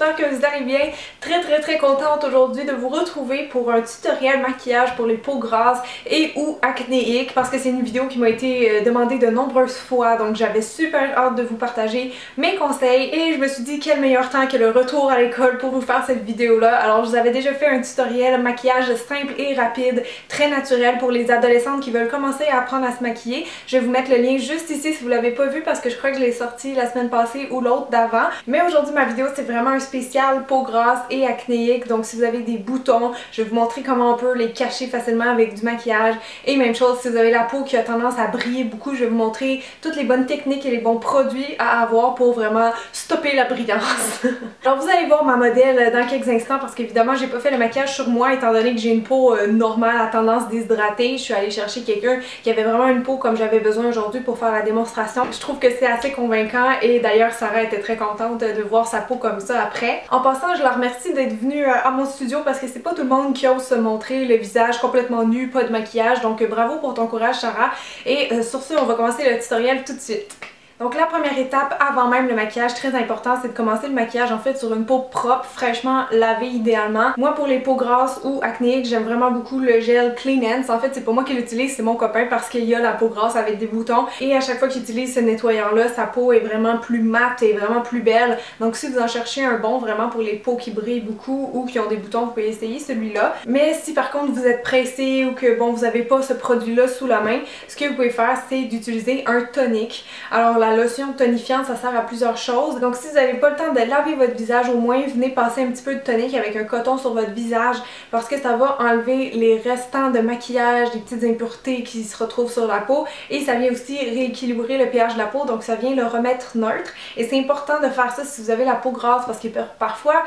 j'espère que vous allez bien. Très contente aujourd'hui de vous retrouver pour un tutoriel maquillage pour les peaux grasses et ou acnéiques parce que c'est une vidéo qui m'a été demandée de nombreuses fois, donc j'avais super hâte de vous partager mes conseils et je me suis dit quel meilleur temps que le retour à l'école pour vous faire cette vidéo là. Alors je vous avais déjà fait un tutoriel maquillage simple et rapide, très naturel pour les adolescentes qui veulent commencer à apprendre à se maquiller. Je vais vous mettre le lien juste ici si vous l'avez pas vu parce que je crois que je l'ai sorti la semaine passée ou l'autre d'avant. Mais aujourd'hui ma vidéo c'est vraiment un spécial peau grasse et acnéique, donc si vous avez des boutons, je vais vous montrer comment on peut les cacher facilement avec du maquillage. Et même chose, si vous avez la peau qui a tendance à briller beaucoup, je vais vous montrer toutes les bonnes techniques et les bons produits à avoir pour vraiment stopper la brillance. Alors vous allez voir ma modèle dans quelques instants parce qu'évidemment j'ai pas fait le maquillage sur moi étant donné que j'ai une peau normale à tendance déshydratée. Je suis allée chercher quelqu'un qui avait vraiment une peau comme j'avais besoin aujourd'hui pour faire la démonstration. Je trouve que c'est assez convaincant et d'ailleurs Sarah était très contente de voir sa peau comme ça après. En passant, je la remercie d'être venue à mon studio parce que c'est pas tout le monde qui ose se montrer le visage complètement nu, pas de maquillage, donc bravo pour ton courage Sarah. Et sur ce, on va commencer le tutoriel tout de suite. Donc la première étape avant même le maquillage, très important, c'est de commencer le maquillage en fait sur une peau propre, fraîchement lavée idéalement. Moi pour les peaux grasses ou acnéiques, j'aime vraiment beaucoup le gel Clean Hands. En fait c'est pas moi qui l'utilise, c'est mon copain parce qu'il y a la peau grasse avec des boutons et à chaque fois qu'il utilise ce nettoyant là, sa peau est vraiment plus mate et vraiment plus belle. Donc si vous en cherchez un bon vraiment pour les peaux qui brillent beaucoup ou qui ont des boutons, vous pouvez essayer celui-là. Mais si par contre vous êtes pressé ou que bon vous avez pas ce produit là sous la main, ce que vous pouvez faire c'est d'utiliser un tonique. Alors la lotion tonifiante ça sert à plusieurs choses, donc si vous n'avez pas le temps de laver votre visage, au moins venez passer un petit peu de tonique avec un coton sur votre visage parce que ça va enlever les restants de maquillage, des petites impuretés qui se retrouvent sur la peau et ça vient aussi rééquilibrer le pH de la peau, donc ça vient le remettre neutre. Et c'est important de faire ça si vous avez la peau grasse parce que parfois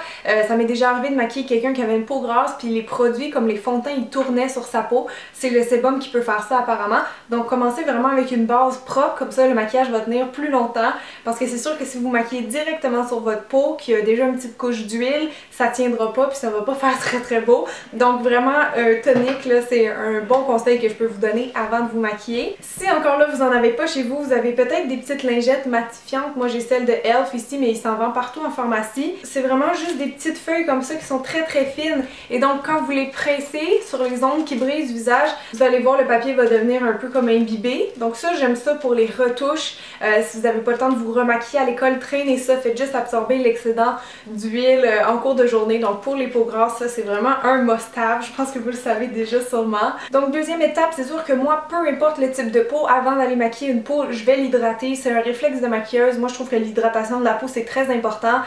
ça m'est déjà arrivé de maquiller quelqu'un qui avait une peau grasse puis les produits comme les fonds de teint ils tournaient sur sa peau. C'est le sébum qui peut faire ça apparemment, donc commencez vraiment avec une base propre, comme ça le maquillage va tenir plus longtemps parce que c'est sûr que si vous maquillez directement sur votre peau qui a déjà une petite couche d'huile, ça tiendra pas puis ça va pas faire très beau. Donc vraiment tonique là, c'est un bon conseil que je peux vous donner avant de vous maquiller. Si encore là vous en avez pas chez vous, vous avez peut-être des petites lingettes matifiantes. Moi j'ai celle de Elf ici mais il s'en vend partout en pharmacie. C'est vraiment juste des petites feuilles comme ça qui sont très fines et donc quand vous les pressez sur les zones qui brillent du visage, vous allez voir le papier va devenir un peu comme imbibé. Donc ça j'aime ça pour les retouches. Si vous n'avez pas le temps de vous remaquiller à l'école, traînez ça, faites juste absorber l'excédent d'huile en cours de journée. Donc pour les peaux grasses, ça c'est vraiment un must-have, je pense que vous le savez déjà sûrement. Donc deuxième étape, c'est sûr que moi, peu importe le type de peau, avant d'aller maquiller une peau, je vais l'hydrater. C'est un réflexe de maquilleuse, moi je trouve que l'hydratation de la peau c'est très important.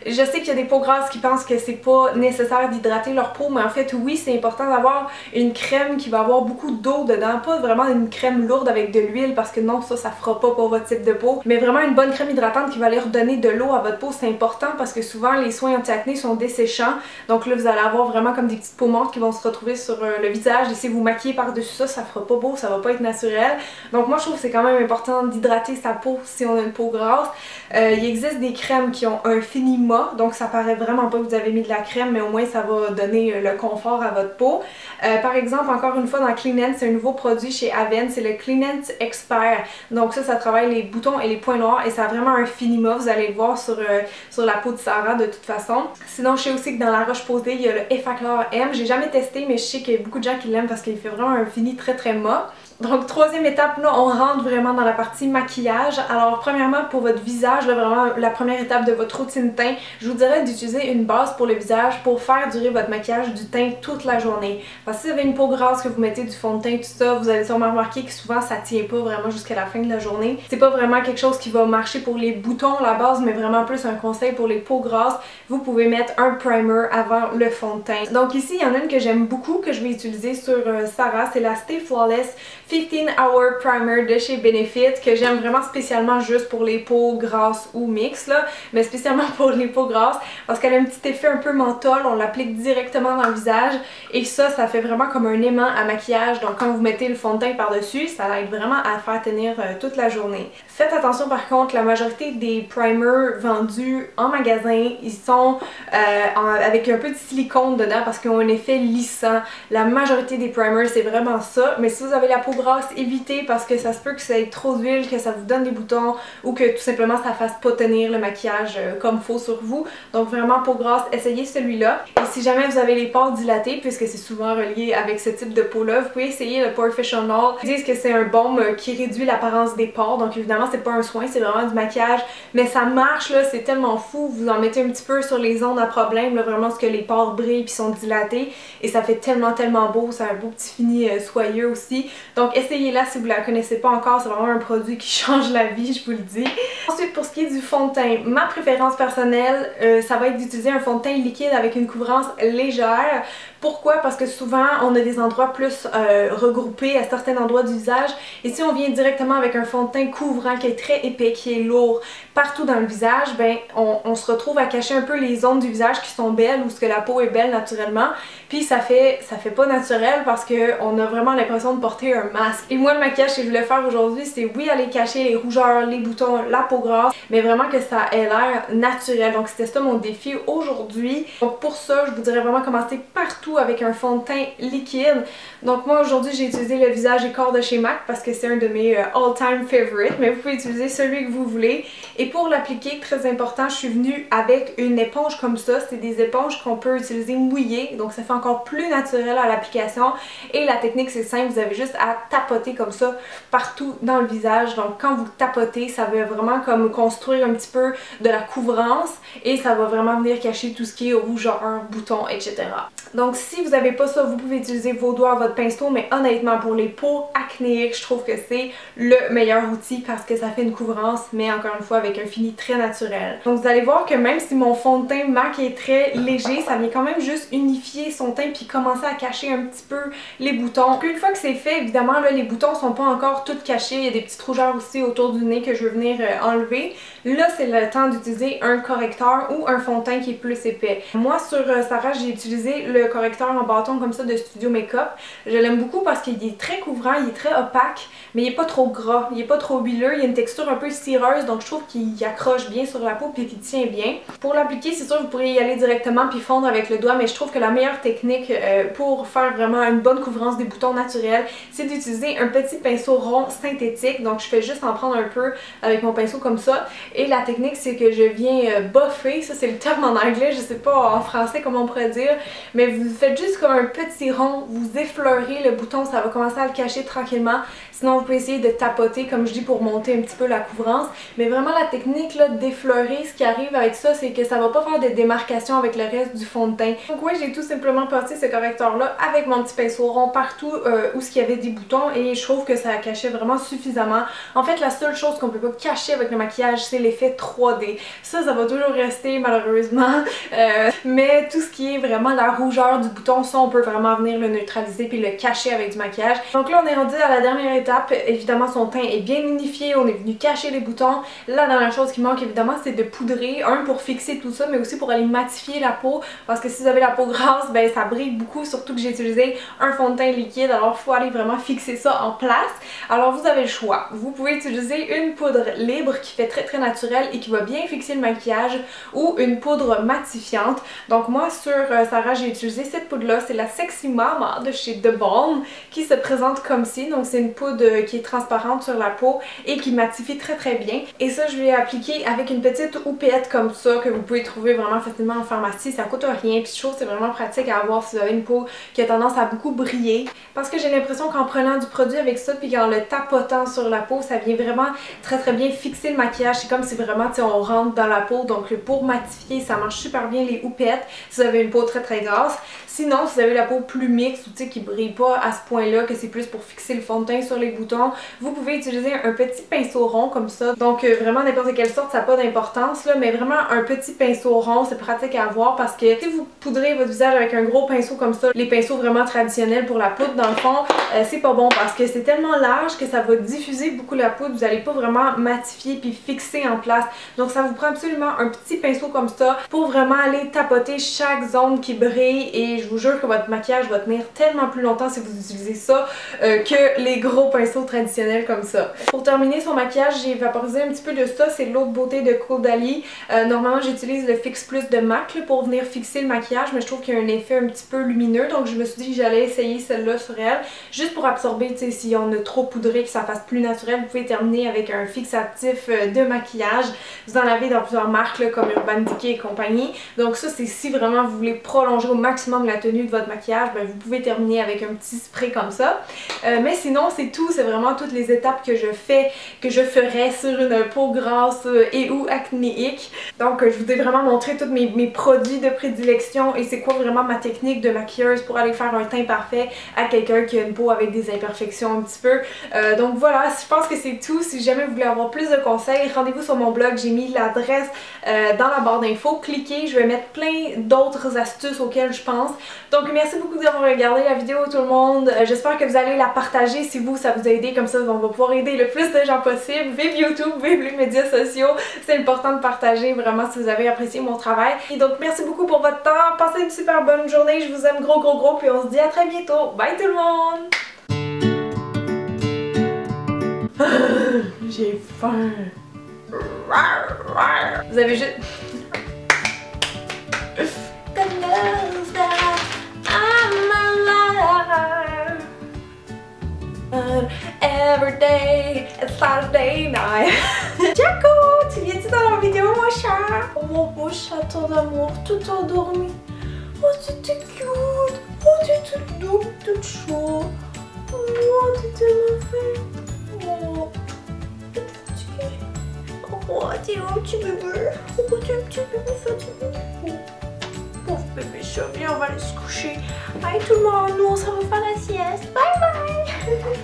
Je sais qu'il y a des peaux grasses qui pensent que c'est pas nécessaire d'hydrater leur peau, mais en fait oui c'est important d'avoir une crème qui va avoir beaucoup d'eau dedans, pas vraiment une crème lourde avec de l'huile parce que non ça fera pas pour votre type de peau, mais vraiment une bonne crème hydratante qui va aller redonner de l'eau à votre peau, c'est important parce que souvent les soins anti-acné sont desséchants, donc là vous allez avoir vraiment comme des petites peaux mortes qui vont se retrouver sur le visage et si vous maquillez par-dessus ça, ça fera pas beau, ça va pas être naturel. Donc moi je trouve que c'est quand même important d'hydrater sa peau si on a une peau grasse. Il existe des crèmes qui ont un fini mat, donc ça paraît vraiment pas que vous avez mis de la crème, mais au moins ça va donner le confort à votre peau. Par exemple, encore une fois dans Clean Hands, c'est un nouveau produit chez Avène, c'est le Clean Hands Expert. Donc ça travaille les boutons et les points noirs et ça a vraiment un fini mat, vous allez le voir sur la peau de Sarah de toute façon. Sinon je sais aussi que dans la Roche-Posay il y a le Effaclar M, j'ai jamais testé mais je sais qu'il y a beaucoup de gens qui l'aiment parce qu'il fait vraiment un fini très mat. Donc troisième étape, là on rentre vraiment dans la partie maquillage. Alors premièrement pour votre visage, là, vraiment la première étape de votre routine teint, je vous dirais d'utiliser une base pour le visage pour faire durer votre maquillage du teint toute la journée. Parce que si vous avez une peau grasse, que vous mettez du fond de teint, tout ça, vous allez sûrement remarquer que souvent ça tient pas vraiment jusqu'à la fin de la journée. C'est pas vraiment quelque chose qui va marcher pour les boutons la base, mais vraiment plus un conseil pour les peaux grasses. Vous pouvez mettre un primer avant le fond de teint. Donc ici il y en a une que j'aime beaucoup que je vais utiliser sur Sarah, c'est la Stay Flawless 15 Hour Primer de chez Benefit que j'aime vraiment spécialement juste pour les peaux grasses ou mixtes là, mais spécialement pour les peaux grasses parce qu'elle a un petit effet un peu menthol, on l'applique directement dans le visage et ça fait vraiment comme un aimant à maquillage, donc quand vous mettez le fond de teint par dessus ça aide vraiment à faire tenir toute la journée. Faites Faites attention par contre, la majorité des primers vendus en magasin, ils sont avec un peu de silicone dedans parce qu'ils ont un effet lissant. La majorité des primers, c'est vraiment ça. Mais si vous avez la peau grasse, évitez parce que ça se peut que ça ait trop d'huile, que ça vous donne des boutons ou que tout simplement ça fasse pas tenir le maquillage comme faut sur vous. Donc vraiment peau grasse, essayez celui-là. Et si jamais vous avez les pores dilatés, puisque c'est souvent relié avec ce type de peau-là, vous pouvez essayer le Porefessional. Ils disent que c'est un baume qui réduit l'apparence des pores. Donc évidemment c'est pas un soin, c'est vraiment du maquillage. Mais ça marche là, c'est tellement fou. Vous en mettez un petit peu sur les zones à problème, là, vraiment ce que les pores brillent puis sont dilatés. Et ça fait tellement beau, c'est un beau petit fini soyeux aussi. Donc essayez-la si vous la connaissez pas encore, c'est vraiment un produit qui change la vie, je vous le dis. Ensuite pour ce qui est du fond de teint, ma préférence personnelle, ça va être d'utiliser un fond de teint liquide avec une couvrance légère. Pourquoi? Parce que souvent on a des endroits plus regroupés à certains endroits du visage et si on vient directement avec un fond de teint couvrant qui est très épais, qui est lourd partout dans le visage, ben on se retrouve à cacher un peu les zones du visage qui sont belles ou ce que la peau est belle naturellement, puis ça fait pas naturel parce que on a vraiment l'impression de porter un masque. Et moi le maquillage que je voulais faire aujourd'hui, c'est oui aller cacher les rougeurs, les boutons, la peau grasse, mais vraiment que ça ait l'air naturel. Donc c'était ça mon défi aujourd'hui. Donc pour ça, je vous dirais vraiment commencer partout avec un fond de teint liquide. Donc moi aujourd'hui j'ai utilisé le visage et corps de chez MAC parce que c'est un de mes all-time favorites, mais vous pouvez utiliser celui que vous voulez. Et pour l'appliquer, très important, je suis venue avec une éponge comme ça. C'est des éponges qu'on peut utiliser mouillées, donc ça fait encore plus naturel à l'application. Et la technique c'est simple, vous avez juste à tapoter comme ça partout dans le visage. Donc quand vous tapotez, ça va vraiment comme construire un petit peu de la couvrance et ça va vraiment venir cacher tout ce qui est rougeur, boutons, etc. Donc si vous n'avez pas ça, vous pouvez utiliser vos doigts, votre pinceau, mais honnêtement pour les peaux acnéiques, je trouve que c'est le meilleur outil parce que ça fait une couvrance, mais encore une fois avec un fini très naturel. Donc vous allez voir que même si mon fond de teint MAC est très léger, ça vient quand même juste unifier son teint puis commencer à cacher un petit peu les boutons. Puis une fois que c'est fait, évidemment là, les boutons sont pas encore tous cachés, il y a des petites rougeurs aussi autour du nez que je veux venir enlever. Là c'est le temps d'utiliser un correcteur ou un fond de teint qui est plus épais. Moi sur Sarah j'ai utilisé le correcteur en bâton comme ça de Studio Makeup. Je l'aime beaucoup parce qu'il est très couvrant, il est très opaque, mais il est pas trop gras, il est pas trop huileux, il a une texture un peu cireuse, donc je trouve qu'il accroche bien sur la peau puis qu'il tient bien. Pour l'appliquer, c'est sûr que vous pourriez y aller directement puis fondre avec le doigt, mais je trouve que la meilleure technique pour faire vraiment une bonne couvrance des boutons naturels, c'est d'utiliser un petit pinceau rond synthétique. Donc je fais juste en prendre un peu avec mon pinceau comme ça. Et la technique, c'est que je viens buffer, ça c'est le terme en anglais, je sais pas en français comment on pourrait dire, mais vous faites juste comme un petit rond, vous effleurez le bouton, ça va commencer à le cacher tranquillement. Sinon vous pouvez essayer de tapoter comme je dis pour monter un petit peu la couvrance, mais vraiment la technique là d'effleurer, ce qui arrive avec ça, c'est que ça va pas faire de démarcation avec le reste du fond de teint. Donc ouais, j'ai tout simplement passé ce correcteur là avec mon petit pinceau rond partout où il y avait des boutons et je trouve que ça cachait vraiment suffisamment. En fait la seule chose qu'on peut pas cacher avec le maquillage, c'est l'effet 3D. Ça va toujours rester malheureusement, mais tout ce qui est vraiment la rougeur du bouton, ça on peut vraiment venir le neutraliser puis le cacher avec du maquillage. Donc là on est rendu à la dernière étape. Évidemment son teint est bien unifié, on est venu cacher les boutons. La dernière chose qui manque évidemment c'est de poudrer, un pour fixer tout ça mais aussi pour aller matifier la peau parce que si vous avez la peau grasse, ben ça brille beaucoup, surtout que j'ai utilisé un fond de teint liquide, alors il faut aller vraiment fixer ça en place. Alors vous avez le choix, vous pouvez utiliser une poudre libre qui fait très naturel et qui va bien fixer le maquillage ou une poudre matifiante. Donc moi sur Sarah j'ai utilisé cette poudre là, c'est la Sexy Mama de chez The Balm qui se présente comme ci. Donc c'est une poudre qui est transparente sur la peau et qui matifie très bien. Et ça je vais appliquer avec une petite houppette comme ça que vous pouvez trouver vraiment facilement en pharmacie, ça coûte rien puis je trouve que c'est vraiment pratique à avoir si vous avez une peau qui a tendance à beaucoup briller parce que j'ai l'impression qu'en prenant du produit avec ça puis qu'en le tapotant sur la peau, ça vient vraiment très bien fixer le maquillage. C'est comme si vraiment on rentre dans la peau, donc pour matifier ça marche super bien les houpettes si vous avez une peau très grasse. Sinon si vous avez la peau plus mixte ou qui brille pas à ce point là, que c'est plus pour fixer le fond de teint sur les boutons, vous pouvez utiliser un petit pinceau rond comme ça. Donc vraiment n'importe quelle sorte, ça n'a pas d'importance là, mais vraiment un petit pinceau rond, c'est pratique à avoir parce que si vous poudrez votre visage avec un gros pinceau comme ça, les pinceaux vraiment traditionnels pour la poudre dans le fond, c'est pas bon parce que c'est tellement large que ça va diffuser beaucoup la poudre, vous n'allez pas vraiment matifier puis fixer en place. Donc ça vous prend absolument un petit pinceau comme ça pour vraiment aller tapoter chaque zone qui brille et je vous jure que votre maquillage va tenir tellement plus longtemps si vous utilisez ça que les gros pinceaux traditionnels comme ça. Pour terminer son maquillage, j'ai vaporisé un petit peu de ça, c'est l'eau de beauté de Caudalie. Normalement j'utilise le Fix Plus de MAC là, pour venir fixer le maquillage, mais je trouve qu'il y a un effet un petit peu lumineux, donc je me suis dit que j'allais essayer celle-là sur elle, juste pour absorber, tu sais, si on a trop poudré, que ça fasse plus naturel. Vous pouvez terminer avec un fixatif de maquillage. Vous en avez dans plusieurs marques là, comme Urban Decay et compagnie. Donc ça, c'est si vraiment vous voulez prolonger au maximum la tenue de votre maquillage, ben, vous pouvez terminer avec un petit spray comme ça. Mais sinon, c'est tout. C'est vraiment toutes les étapes que je fais, que je ferais sur une peau grasse et ou acnéique. Donc je vous ai vraiment montré tous mes produits de prédilection et c'est quoi vraiment ma technique de maquilleuse pour aller faire un teint parfait à quelqu'un qui a une peau avec des imperfections un petit peu. Donc voilà, je pense que c'est tout. Si jamais vous voulez avoir plus de conseils, rendez-vous sur mon blog. J'ai mis l'adresse dans la barre d'infos. Cliquez, je vais mettre plein d'autres astuces auxquelles je pense. Donc merci beaucoup d'avoir regardé la vidéo tout le monde. J'espère que vous allez la partager si vous, ça vous a aidé. Comme ça, on va pouvoir aider le plus de gens possible. Vive YouTube, vive les médias sociaux. C'est important de partager vraiment si vous avez apprécié mon travail. Et donc merci beaucoup pour votre temps. Passez une super bonne journée. Je vous aime gros gros gros. Puis on se dit à très bientôt. Bye tout le monde! J'ai faim. Vous avez juste... The knows that I'm alive. Every day it's Saturday night. Jaco, tu viens-tu dans la vidéo, mon chat? Oh mon beau chaton d'amour, tout endormi. Oh, c'était cute. Oh, t'es tout doux, tout chaud. Oh, t'es tellement fin. Oh, t'es fatiguée. Oh, t'es un petit bébé. Oh, t'es un petit bébé fatigué. Oh, pauvre bébé chat, viens, on va aller se coucher. Bye tout le monde, nous on s'en va faire la sieste. Bye bye.